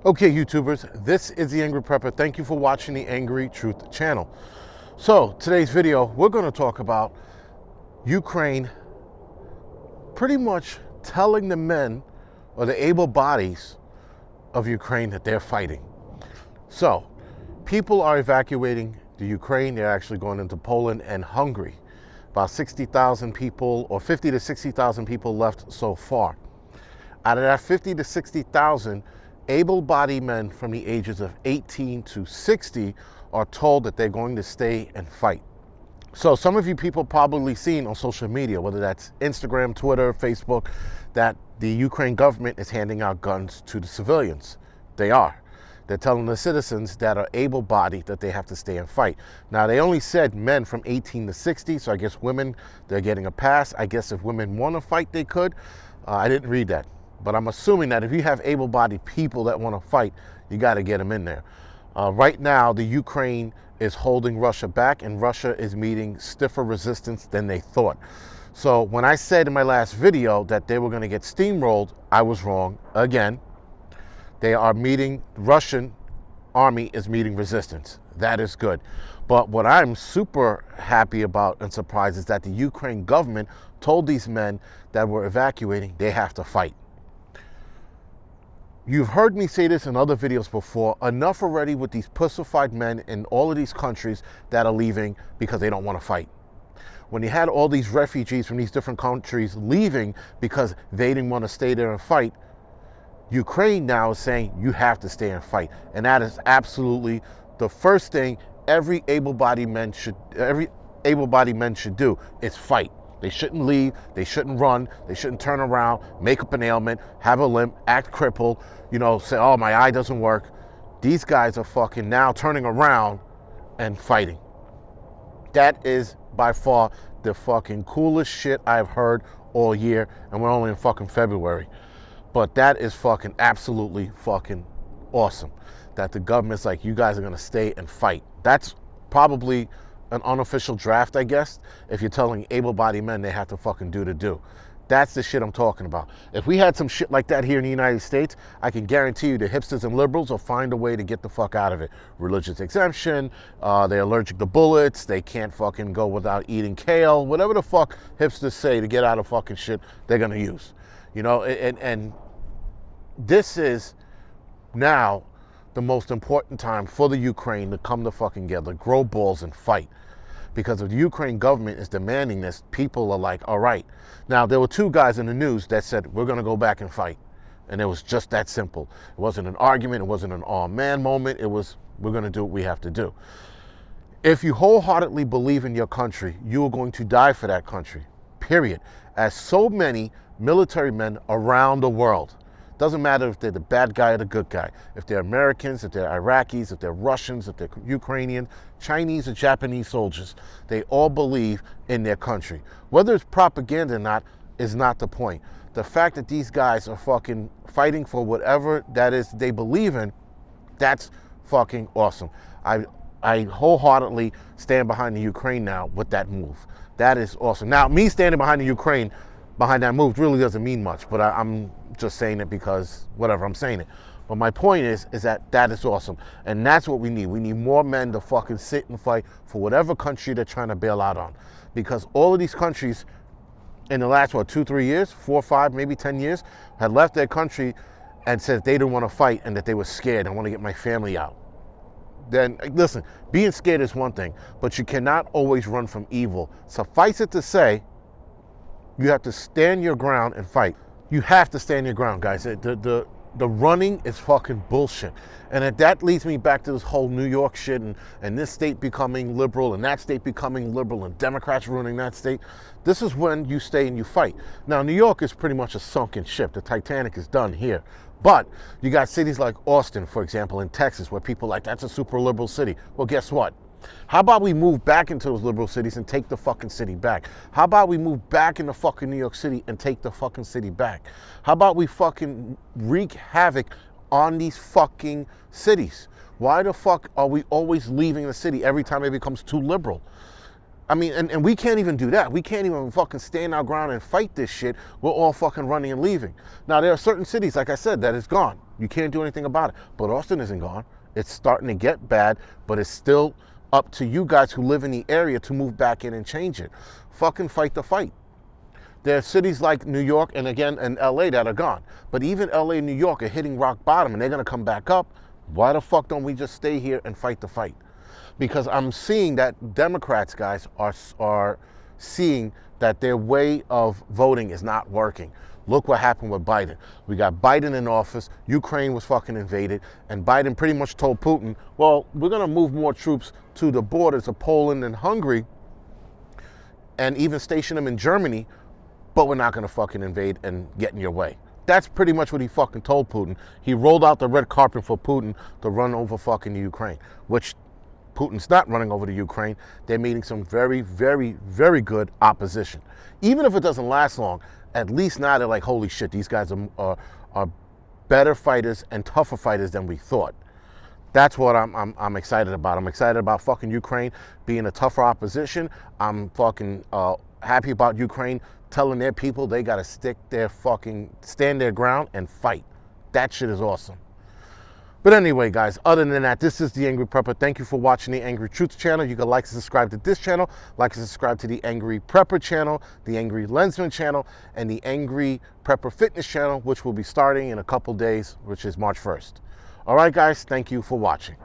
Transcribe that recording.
Okay, YouTubers, this is the Angry Prepper. Thank you for watching the Angry Truth channel. So, today's video, we're going to talk about Ukraine pretty much telling the men or the able bodies of Ukraine that they're fighting. So, people are evacuating the Ukraine. They're actually going into Poland and Hungary. About 60,000 people or 50 to 60,000 people left so far. Out of that 50 to 60,000, able-bodied men from the ages of 18 to 60 are told that they're going to stay and fight. So some of you people probably seen on social media, whether that's Instagram, Twitter, Facebook, that the Ukraine government is handing out guns to the civilians. They are. They're telling the citizens that are able-bodied that they have to stay and fight. Now, they only said men from 18 to 60, so I guess women, they're getting a pass. I guess if women want to fight, they could. I didn't read that. But I'm assuming that if you have able-bodied people that want to fight, you got to get them in there. Right now, the Ukraine is holding Russia back, and Russia is meeting stiffer resistance than they thought. So when I said in my last video that they were going to get steamrolled, I was wrong again. They are meeting, the Russian army is meeting resistance. That is good. But what I'm super happy about and surprised is that the Ukraine government told these men that were evacuating, they have to fight. You've heard me say this in other videos before. Enough already with these pussified men in all of these countries that are leaving because they don't want to fight. When you had all these refugees from these different countries leaving because they didn't want to stay there and fight, Ukraine now is saying you have to stay and fight. And that is absolutely the first thing every able-bodied man should do is fight. They shouldn't leave, they shouldn't run, they shouldn't turn around, make up an ailment, have a limp, act crippled, say, oh, my eye doesn't work. These guys are fucking now turning around and fighting. That is by far the fucking coolest shit I've heard all year, and we're only in fucking February. But that is fucking absolutely fucking awesome. That the government's like, you guys are gonna stay and fight. That's probably an unofficial draft, I guess, if you're telling able-bodied men they have to fucking do. That's the shit I'm talking about. If we had some shit like that here in the United States, I can guarantee you the hipsters and liberals will find a way to get the fuck out of it. Religious exemption, they're allergic to bullets, they can't fucking go without eating kale, whatever the fuck hipsters say to get out of fucking shit, they're gonna use. And this is now the most important time for the Ukraine to come to fucking together, grow balls and fight. Because if the Ukraine government is demanding this, people are like, all right. Now, there were two guys in the news that said, we're going to go back and fight. And it was just that simple. It wasn't an argument. It wasn't an all-man moment. It was, we're going to do what we have to do. If you wholeheartedly believe in your country, you are going to die for that country, period. As so many military men around the world. Doesn't matter if they're the bad guy or the good guy. If they're Americans, if they're Iraqis, if they're Russians, if they're Ukrainian, Chinese or Japanese soldiers, they all believe in their country. Whether it's propaganda or not is not the point. The fact that these guys are fucking fighting for whatever that is they believe in, that's fucking awesome. I wholeheartedly stand behind the Ukraine now with that move. That is awesome. Now, me standing behind the Ukraine behind that move really doesn't mean much, but I'm just saying it because whatever, I'm saying it. But my point is that is awesome. And that's what we need. We need more men to fucking sit and fight for whatever country they're trying to bail out on. Because all of these countries in the last, 2-3 years, 4, 5, maybe 10 years, had left their country and said they didn't want to fight and that they were scared. I want to get my family out. Then listen, being scared is one thing, but you cannot always run from evil. Suffice it to say, you have to stand your ground and fight. You have to stand your ground, guys. The running is fucking bullshit. And that leads me back to this whole New York shit and this state becoming liberal and that state becoming liberal and Democrats ruining that state. This is when you stay and you fight. Now, New York is pretty much a sunken ship. The Titanic is done here. But you got cities like Austin, for example, in Texas, where people are like, that's a super liberal city. Well, guess what? How about we move back into those liberal cities and take the fucking city back? How about we move back into fucking New York City and take the fucking city back? How about we fucking wreak havoc on these fucking cities? Why the fuck are we always leaving the city every time it becomes too liberal? I mean, and we can't even do that. We can't even fucking stand our ground and fight this shit. We're all fucking running and leaving. Now, there are certain cities, like I said, that is gone. You can't do anything about it. But Austin isn't gone. It's starting to get bad, but it's still up to you guys who live in the area to move back in and change it. Fucking fight the fight. There are cities like New York and again in LA that are gone. But even LA and New York are hitting rock bottom and they're gonna come back up. Why the fuck don't we just stay here and fight the fight? Because I'm seeing that Democrats, guys, are seeing that their way of voting is not working. Look what happened with Biden. We got Biden in office, Ukraine was fucking invaded, and Biden pretty much told Putin, well, we're gonna move more troops to the borders of Poland and Hungary and even station them in Germany, but we're not gonna fucking invade and get in your way. That's pretty much what he fucking told Putin. He rolled out the red carpet for Putin to run over fucking Ukraine, which Putin's not running over the Ukraine. They're meeting some very, very, very good opposition. Even if it doesn't last long, at least now they're like, holy shit, these guys are better fighters and tougher fighters than we thought. That's what I'm excited about. I'm excited about fucking Ukraine being a tougher opposition. I'm fucking happy about Ukraine telling their people they gotta stand their ground and fight. That shit is awesome. But anyway, guys, other than that, this is The Angry Prepper. Thank you for watching The Angry Truth channel. You can like and subscribe to this channel, like and subscribe to The Angry Prepper channel, The Angry Lensman channel, and The Angry Prepper Fitness channel, which will be starting in a couple days, which is March 1st. All right, guys, thank you for watching.